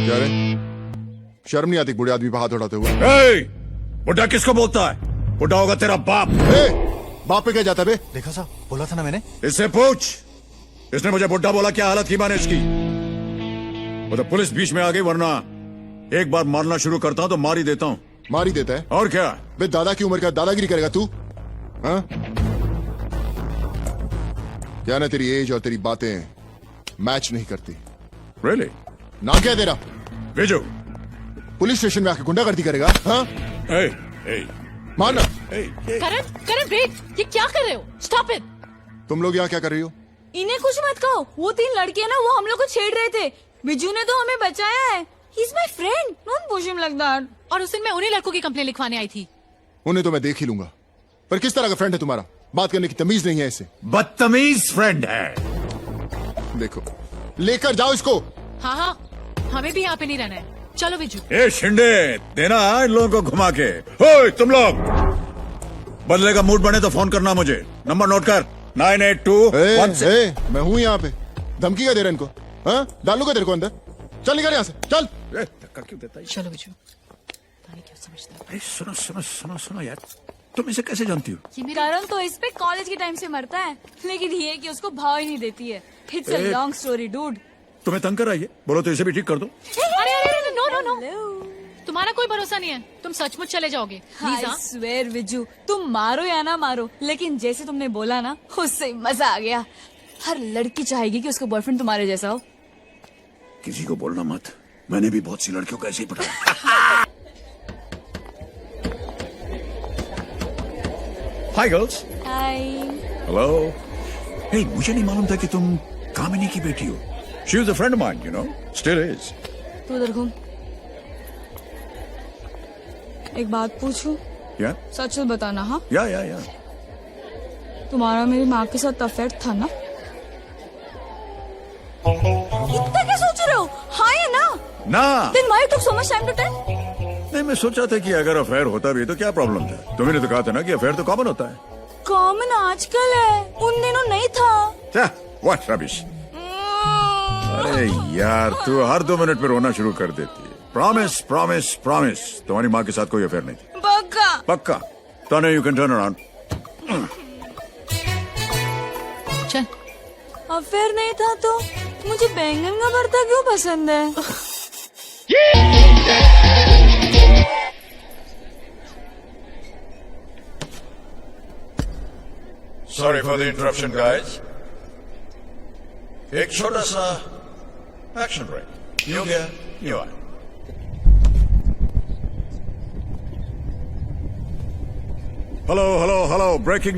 क्या रे, शर्म नहीं आती बुढ़े आदमी पे हाथ उठाते हुए? बुढ़ा किसको बोलता है? बुढ़ा होगा तेरा बाप। बाप पे क्या जाता है बे? देखा साहब, बोला था ना मैंने। इससे पूछ, इसने मुझे बुढ़ा बोला, क्या हालत की मैंने इसकी? वो तो पुलिस बीच में आ गई, वरना एक बार मारना शुरू करता हूं तो मार ही देता हूं। मार ही देता है? और क्या बे, दादा की उम्र का दादागिरी करेगा तू? हाँ? क्या ना, तेरी एज और तेरी बातें मैच नहीं करती। रियली? नाम क्या है तेरा? विजू। पुलिस स्टेशन में आके गुंडागर्दी करेगा? हाँ? मारना। करण, करण वेट, ये क्या कर रहे हो? Stop it. तुम लोग यहाँ क्या कर रही हो? इन्हें कुछ मत कहो, वो 3 लड़के हैं ना, वो हम लोग को छेड़ रहे थे। बिजू ने तो हमें बचाया है। He's my friend, don't push him like that. और उस दिन मैं उन्हीं लड़कों की कंप्लेन लिखवाने आई थी। उन्हें तो मैं देख ही लूंगा, पर किस तरह का फ्रेंड है तुम्हारा? बात करने की तमीज नहीं है इसे। बदतमीज फ्रेंड है। देखो, लेकर जाओ इसको। हाँ हाँ, हमें भी यहाँ पे नहीं रहना है। चलो विजू। ए शिंदे, देना इन लोगों को घुमा के। ओए तुम लोग, बदले का मूड बने तो फोन करना मुझे। नंबर नोट कर, 98216। मैं हूँ यहाँ पे। धमकी क्या दे रहा इनको? हाँ? डालूंगा तेरे को अंदर। चल निकल यहाँ से, चल। धक्का क्यों देता है? चलो विजू। पता नहीं क्या समझता है। अरे सुनो सुनो सुनो सुनो यार, तुम इसे कैसे जानती हो? करण तो इस पे कॉलेज के टाइम से मरता है, लेकिन ये कि उसको भाव ही नहीं देती है। It's a long story, dude. तुम्हें तंग कर आई है? बोलो तो इसे भी ठीक कर दो। अरे अरे नो नो नो, तुम्हारा कोई भरोसा नहीं है। तुम सचमुच चले जाओगे। I swear, विजू, तुम मारो या ना मारो, लेकिन जैसे तुमने बोला ना, उससे मजा आ गया। हर लड़की चाहेगी कि उसका बॉयफ्रेंड तुम्हारे जैसा हो। किसी को बोलना मत, मैंने भी बहुत सी लड़कियों को ऐसे ही पटाया। Hi girls. हाय। हेलो। हे, मुझे नहीं मालूम था कि तुम कामिनी की बेटी हो। She is a friend of mine, you know, still is. तू उधर घूम। एक बात पूछूं? या सच बताना। हाँ, या तुम्हारा मेरी माँ के साथ अफेयर था ना? इतना क्या सोच रहे हो? हाँ या ना? ना। Then why you took so much time to tell? नहीं, मैं सोचा था कि अगर अफेयर होता भी तो क्या प्रॉब्लम था। तुमने तो कहा था ना कि अफेयर तो कॉमन होता है। कॉमन आजकल है, उन दिनों नहीं था। What rubbish. अरे यार, तू हर 2 मिनट में रोना शुरू कर देती है। प्रॉमिस प्रॉमिस प्रॉमिस, तुम्हारी माँ के साथ कोई अफेयर नहीं थी। पक्का? पक्का। तने यू कैन टर्न अराउंड। चल। अफेयर नहीं था तो मुझे बैंगन का भरता क्यों पसंद है? Sorry for the interruption, guys. एक छोटा सा एक्शन ब्रेक। न्यू गया, न्यू आया। Hello hello hello, breaking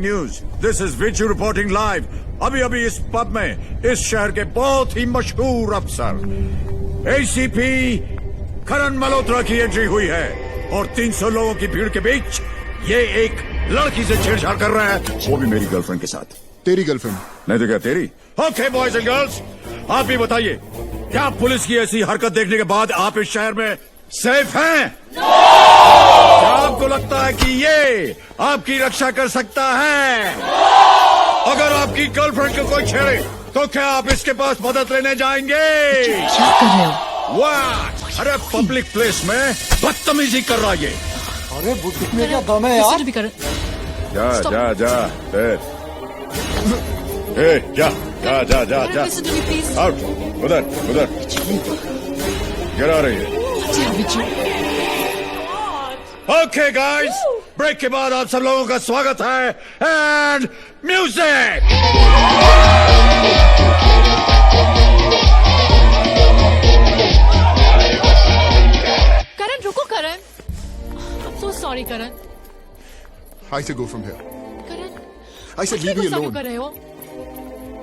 news. This is Viju reporting live. अभी इस पब में इस शहर के बहुत ही मशहूर अफसर एसीपी करण मल्होत्रा की एंट्री हुई है और 300 लोगों की भीड़ के बीच ये एक लड़की से छेड़छाड़ कर रहा है, वो भी मेरी गर्लफ्रेंड के साथ। तेरी गर्लफ्रेंड? नहीं तो क्या तेरी? ओके बॉयज एंड गर्ल्स, आप भी बताइए, क्या पुलिस की ऐसी हरकत देखने के बाद आप इस शहर में सेफ हैं? क्या आपको लगता है कि ये आपकी रक्षा कर सकता है? अगर आपकी गर्लफ्रेंड को कोई छेड़े तो क्या आप इसके पास मदद लेने जाएंगे? क्या कर रहे हो? वाह! अरे पब्लिक प्लेस में बदतमीजी कर रहा ये। अरे बुद्धि में क्या दम है यार? भी कर। जा Stop. जा जा Listen to me, please. Out, उधर गिरा रही है। विजू। ओके गाइस, ब्रेक के बाद आप सब लोगों का स्वागत है एंड म्यूजिक। करण रुको, करण। I'm so sorry, Karan. I said go from here. Karan, I said कुछ leave me गुस्सा क्यों alone. कर रहे हो?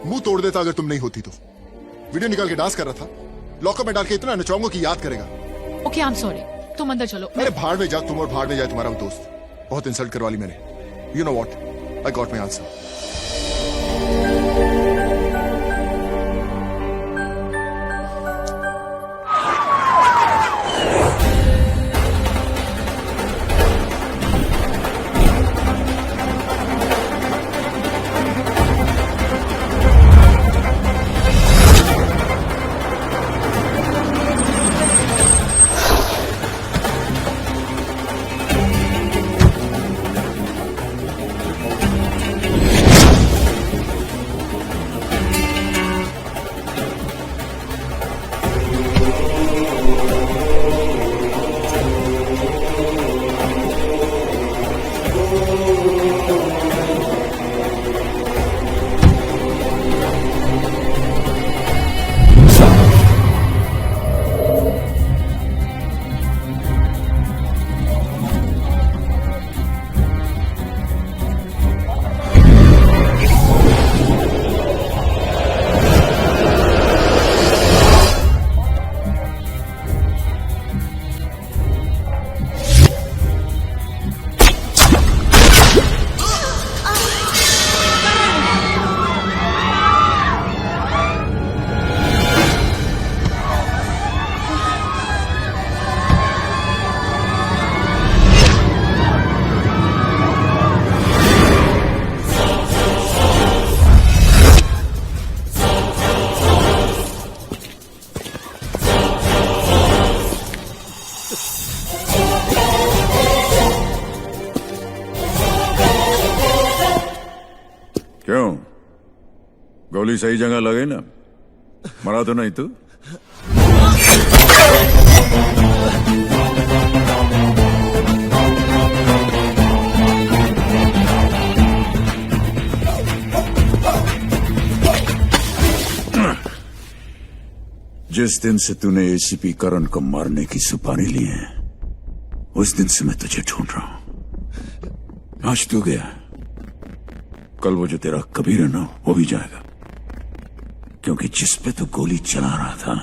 मुंह तोड़ देता अगर तुम नहीं होती तो। वीडियो निकाल के डांस कर रहा था, लॉकअप में डाल के इतना नचाऊंगा कि याद करेगा। Okay, I'm sorry. तुम अंदर चलो। अरे भाड़ में जा तुम और भाड़ में जाए तुम्हारा वो दोस्त। बहुत इंसल्ट करवा ली मैंने। You know what? I got my answer. गोली सही जगह लगे ना, मरा तो नहीं तू? जिस दिन से तूने एसीपी करण को मारने की सुपारी ली है, उस दिन से मैं तुझे ढूंढ रहा हूं। आज तू गया, कल वो जो तेरा कबीर है ना, वो भी जाएगा, क्योंकि जिस पे तू गोली चला रहा था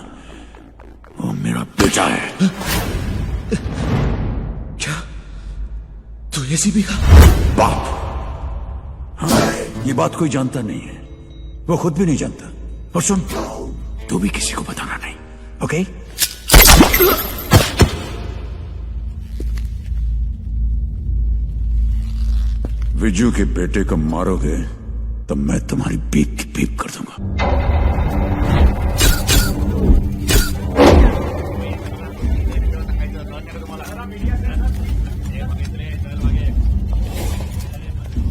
वो मेरा बेटा है। क्या तू एसीपी का बाप? हाँ, ये बात कोई जानता नहीं है, वो खुद भी नहीं जानता। और सुन, तू भी किसी को बताना नहीं, ओके? विजू के बेटे को मारोगे तो मैं तुम्हारी बीप की बीप कर दूंगा।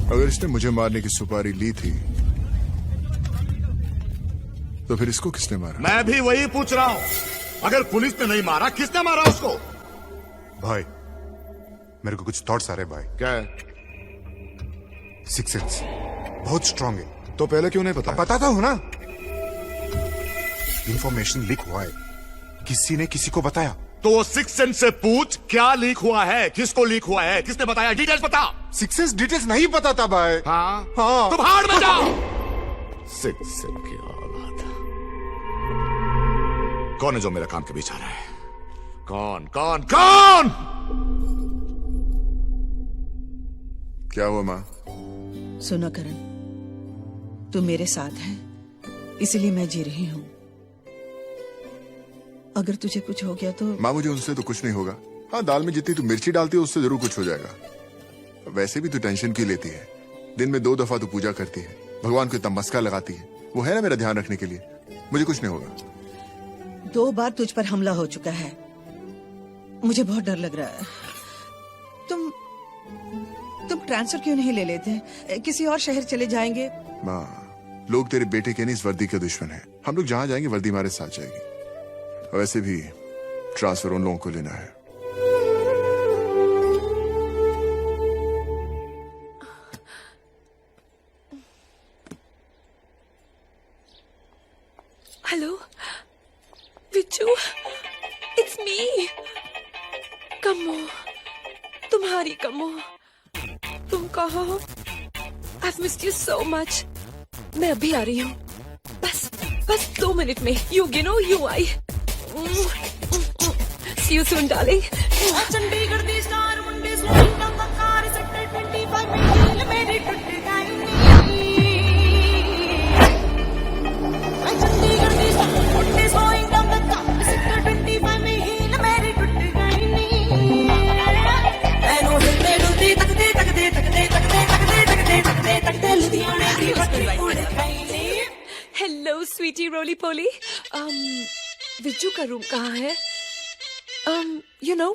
अगर इसने मुझे मारने की सुपारी ली थी तो फिर इसको किसने मारा? मैं भी वही पूछ रहा हूं। अगर पुलिस ने नहीं मारा, किसने मारा उसको? भाई मेरे को कुछ थॉट्स आ रहे भाई। क्या है? सिक्स सेंस बहुत स्ट्रांग है। तो पहले क्यों नहीं पता? बताता हूं ना। इंफॉर्मेशन लीक हुआ है, किसी ने किसी को बताया। तो सिक्स सेंस से पूछ, क्या लीक हुआ है, किसको लीक हुआ है, किसने बताया, डिटेल्स बता। सिक्स सेंस डिटेल्स नहीं पता था भाई। हाँ हाँ। तुम भाड़ में जाओ। सिक्स सेंस की औलाद। कौन है जो मेरा काम के बीच आ रहा है? कौन कौन कौन? क्या हुआ माँ? सुनो करण, तू मेरे साथ है, इसलिए मैं जी रही हूं। अगर तुझे कुछ हो गया तो माँ मुझे उनसे तो कुछ नहीं होगा। हाँ, दाल में जितनी तू मिर्ची डालती है उससे जरूर कुछ हो जाएगा। वैसे भी तू टेंशन क्यों लेती है? दिन में 2 दफा तू पूजा करती है, भगवान को इतना मस्का लगाती है, वो है ना मेरा ध्यान रखने के लिए। मुझे कुछ नहीं होगा। 2 बार तुझ पर हमला हो चुका है, मुझे बहुत डर लग रहा है। तुम ट्रांसफर क्यों नहीं ले लेते? किसी और शहर चले जाएंगे। माँ, लोग तेरे बेटे के नहीं, इस वर्दी के दुश्मन है। हम लोग जहां जाएंगे वर्दी हमारे साथ जाएगी। वैसे भी ट्रांसफर उन लोगों को लेना है। हेलो विजू, इट्स मी कमो, तुम्हारी कमो। तुम कहाँ हो? I've missed you so much. मैं अभी आ रही हूँ, बस 2 मिनट में। You आई। See you soon, darling. Chandigarh दी स्टार मुंडे showing down the car sector 25 में दिल मेरी टूट गई नी। चंडीगढ़ दी स्टार मुंडे showing down the car sector 25 में हिल मेरी टूट गई नी। एनो हिलते डुलते तकदे तकदे तकदे तकदे तकदे तकदे तकदे तकदे लुधियाने दी बत्ती उड़ गई नी। Hello, sweetie roly poly. Viju का रूम कहाँ है? You know,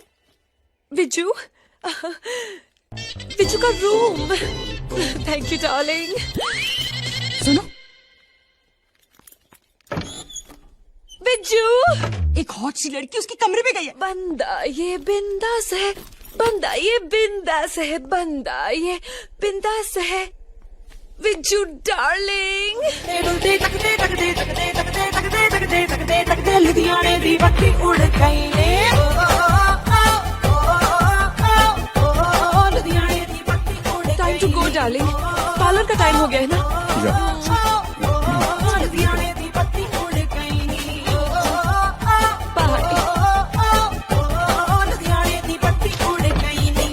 विजू, विजू का रूम। Thank you, darling. सुनो, विजू, एक हॉट सी लड़की उसके कमरे में गई है। बंदा ये बिंदास है, बंदा ये बिंदास है, बंदा ये बिंदास है। विजू डार्लिंग। डुलते तकदे तकदे तकदे तकदे तकदे तकदे तकदे तकदे लुधियाने दी बत्ती उड़ गई ने। लुधियाने दी बत्ती उड़ गई। Time to go darling, parlour का टाइम हो गया है ना। लुधियाने दी बत्ती उड़ गई नी। बाय। लुधियाने दी बत्ती उड़ गई नी।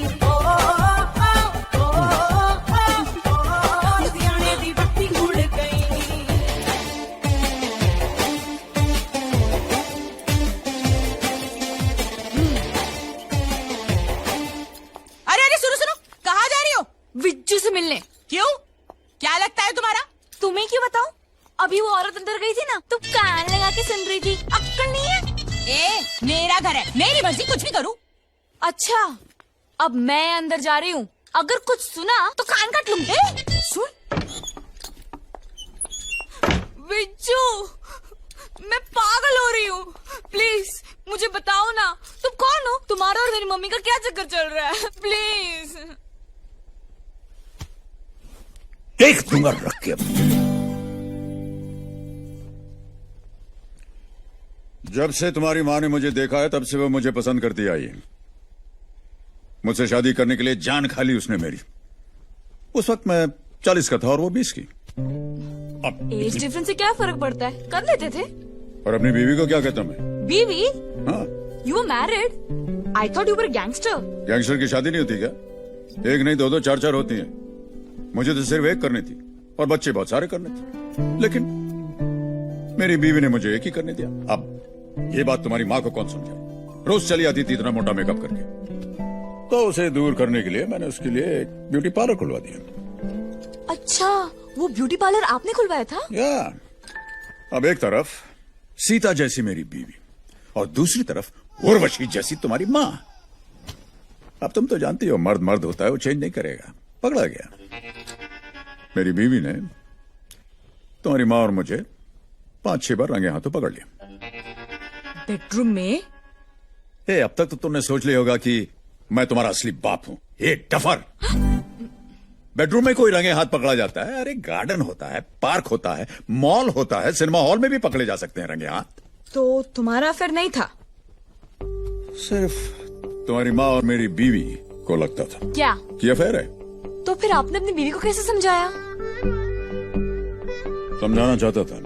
लुधियाने दी बत्ती उड़ गई नी। अरे सुनो, कहाँ जा रही हो? विजू से मिलने। क्यों? क्या लगता है तुम्हारा? तुम्हें क्यों बताऊं? अभी वो औरत अंदर गई थी ना, तो कान लगा के सुन रही थी। अक्कल नहीं है? ए, मेरा घर है, मेरी मर्जी, कुछ भी करूं। अच्छा, अब मैं अंदर जा रही हूँ, अगर कुछ सुना तो कान काट लूंगी। सुन, बिच्छू, मैं पागल हो रही हूँ। प्लीज मुझे बताओ ना, तुम कौन हो? तुम्हारा और मेरी मम्मी का क्या चक्कर चल रहा है? प्लीज। देख दूंगा रख के। जब से तुम्हारी माँ ने मुझे देखा है तब से वो मुझे पसंद करती आई है। मुझसे शादी करने के लिए जान खा ली उसने मेरी। उस वक्त मैं 40 का था और वो 20 की। अब एज डिफरेंस से क्या फर्क पड़ता है, कर लेते थे। और अपनी बीवी को क्या कहता मैं? बीवी? हाँ, you were married? I thought you were gangster. Gangster की शादी नहीं होती क्या? एक नहीं दो दो चार चार होती है। मुझे तो सिर्फ एक करनी थी और बच्चे बहुत सारे करने थे, लेकिन मेरी बीवी ने मुझे एक ही करने दिया। अब ये बात तुम्हारी माँ को कौन समझाए? रोज चली आती थी इतना मोटा मेकअप करके। तो उसे दूर करने के लिए मैंने उसके लिए एक ब्यूटी पार्लर खुलवा दिया। अच्छा, वो ब्यूटी पार्लर आपने खुलवाया था? या अब एक तरफ सीता जैसी मेरी बीवी और दूसरी तरफ उर्वशी जैसी तुम्हारी माँ। अब तुम तो जानती हो मर्द मर्द होता है, वो चेंज नहीं करेगा। पकड़ा गया। मेरी बीवी ने तुम्हारी माँ और मुझे 5-6 बार रंगे हाथों पकड़ लिया। बेडरूम में? अब तक तो तुमने सोच लिया होगा कि मैं तुम्हारा असली बाप हूं। ये डफर। बेडरूम में कोई रंगे हाथ पकड़ा जाता है? अरे गार्डन होता है, पार्क होता है, मॉल होता है, सिनेमा हॉल में भी पकड़े जा सकते हैं रंगे हाथ। तो तुम्हारा अफेयर नहीं था? सिर्फ तुम्हारी माँ और मेरी बीवी को लगता था क्या कि अफेयर है। तो फिर आपने अपनी बीवी को कैसे समझाया? समझाना चाहता था,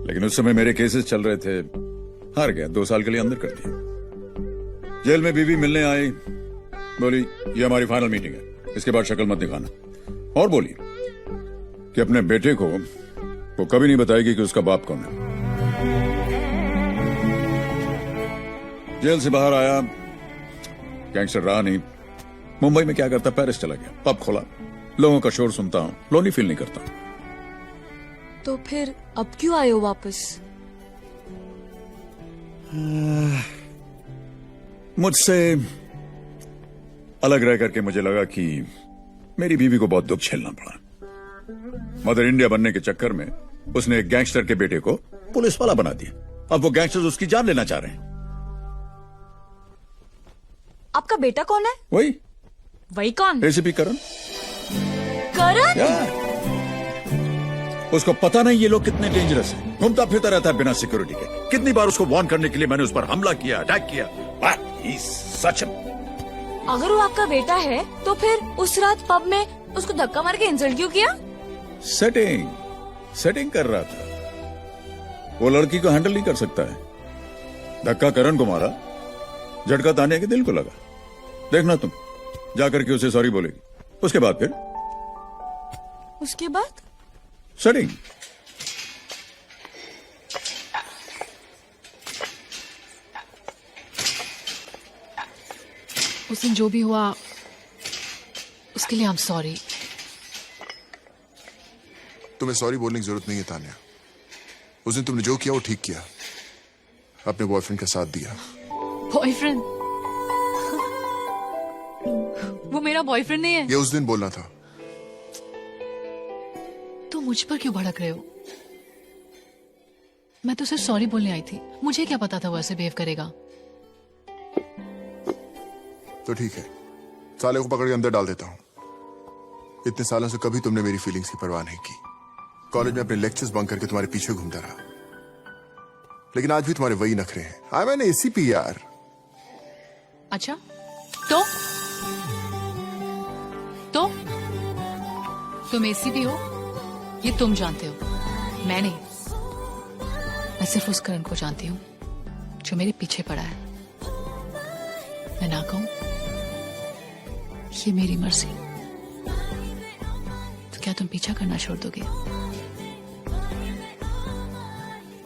लेकिन उस समय मेरे केसेस चल रहे थे। हार गया, 2 साल के लिए अंदर कर दिया। जेल में बीवी मिलने आई, बोली ये हमारी फाइनल मीटिंग है, इसके बाद शक्ल मत दिखाना। और बोली कि अपने बेटे को वो कभी नहीं बताएगी कि उसका बाप कौन है। जेल से बाहर आया, गैंगस्टर रहा नहीं। मुंबई में क्या करता, पेरिस चला गया, पब खोला, लोगों का शोर सुनता हूं, लोनली फील नहीं करता। तो फिर अब क्यों आए हो वापस? मुझसे अलग रह करके मुझे लगा कि मेरी बीवी को बहुत दुख झेलना पड़ा। मदर इंडिया बनने के चक्कर में उसने एक गैंगस्टर के बेटे को पुलिस वाला बना दिया। अब वो गैंगस्टर उसकी जान लेना चाह रहे हैं। आपका बेटा कौन है? वही कौन? एसीपी करण। करण? उसको पता नहीं ये लोग कितने डेंजरस हैं। घूमता फिरता रहता है बिना सिक्योरिटी के। कितनी बार उसको वार्न करने के लिए मैंने उस पर हमला किया, अटैक किया। सच। अगर वो आपका बेटा है तो फिर उस रात पब में उसको धक्का मार के इंसल्ट क्यों किया? सेटिंग कर रहा था। वो लड़की को हैंडल नहीं कर सकता है। धक्का करण को मारा, झटका तानिया के दिल को लगा। देखना तुम जाकर के उसे सॉरी बोलेगी। उसके बाद फिर उसके बाद सेटिंग। उस दिन जो भी हुआ उसके लिए आई एम सॉरी। तुम्हें सॉरी बोलने की जरूरत नहीं है तान्या। उस दिन तुमने जो किया वो ठीक किया, अपने बॉयफ्रेंड का साथ दिया। बॉयफ्रेंड? वो मेरा बॉयफ्रेंड नहीं है। ये उस दिन बोलना था। तो मुझ पर क्यों भड़क रहे हो? मैं तो सिर्फ सॉरी बोलने आई थी। मुझे क्या पता था वो ऐसे बिहेव करेगा। तो ठीक है, साले को पकड़ के अंदर डाल देता हूं। इतने सालों से कभी तुमने मेरी फीलिंग्स की परवाह नहीं की। कॉलेज में अपने लेक्चर्स बंक करके तुम्हारे पीछे घूमता रहा, लेकिन आज भी तुम्हारे वही नखरे हैं। आई मैंने एसीपी यार। अच्छा तो तुम एसीपी हो ये तुम जानते हो, मैं नहीं। मैं सिर्फ उस करण को जानती हूँ जो मेरे पीछे पड़ा है। मैं ना कहूं ये मेरी मर्जी, तो क्या तुम पीछा करना छोड़ दोगे?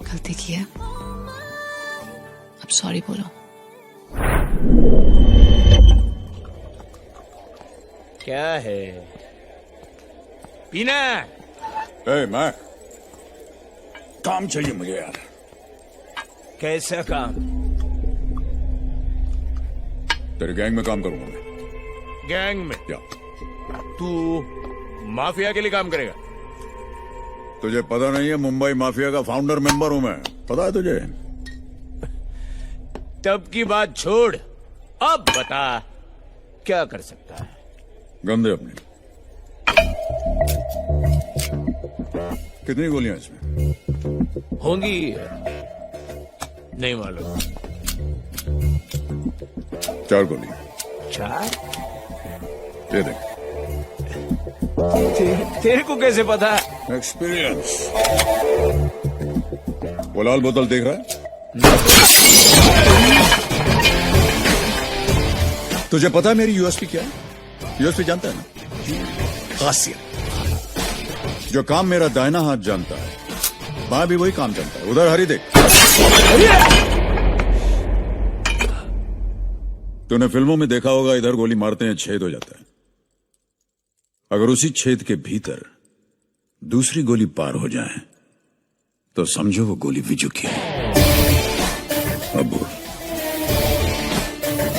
गलती की है, अब सॉरी बोलो। क्या है पीना? मैं काम चाहिए मुझे यार। कैसा काम? तेरे गैंग में काम करूंगा मैं। गैंग में? या तू माफिया के लिए काम करेगा? तुझे पता नहीं है मुंबई माफिया का फाउंडर मेंबर हूं मैं, पता है तुझे? तब की बात छोड़, अब बता क्या कर सकता है? गंदे अपने। कितनी गोलियां इसमें? होंगी नहीं मालूम। 4 गोली। 4? ये देख। तेरे को कैसे पता? एक्सपीरियंस। वो लाल बोतल देख रहा है? तुझे पता है मेरी यूएसपी क्या है? यूएसपी जानता है ना? खासियत। जो काम मेरा दाहिना हाथ जानता है, बाएं भी वही काम जानता है। उधर हरी देख। तूने फिल्मों में देखा होगा, इधर गोली मारते हैं छेद हो जाता है। अगर उसी छेद के भीतर दूसरी गोली पार हो जाए तो समझो वो गोली विजू की है। अब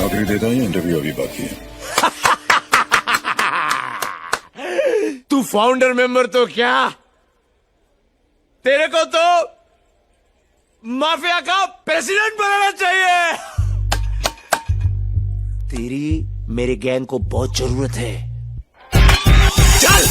आखिरी देता हूं, इंटरव्यू अभी बाकी है। तू फाउंडर मेंबर तो क्या, तेरे को तो माफिया का प्रेसिडेंट बनाना चाहिए। तेरी मेरे गैंग को बहुत जरूरत है। चल।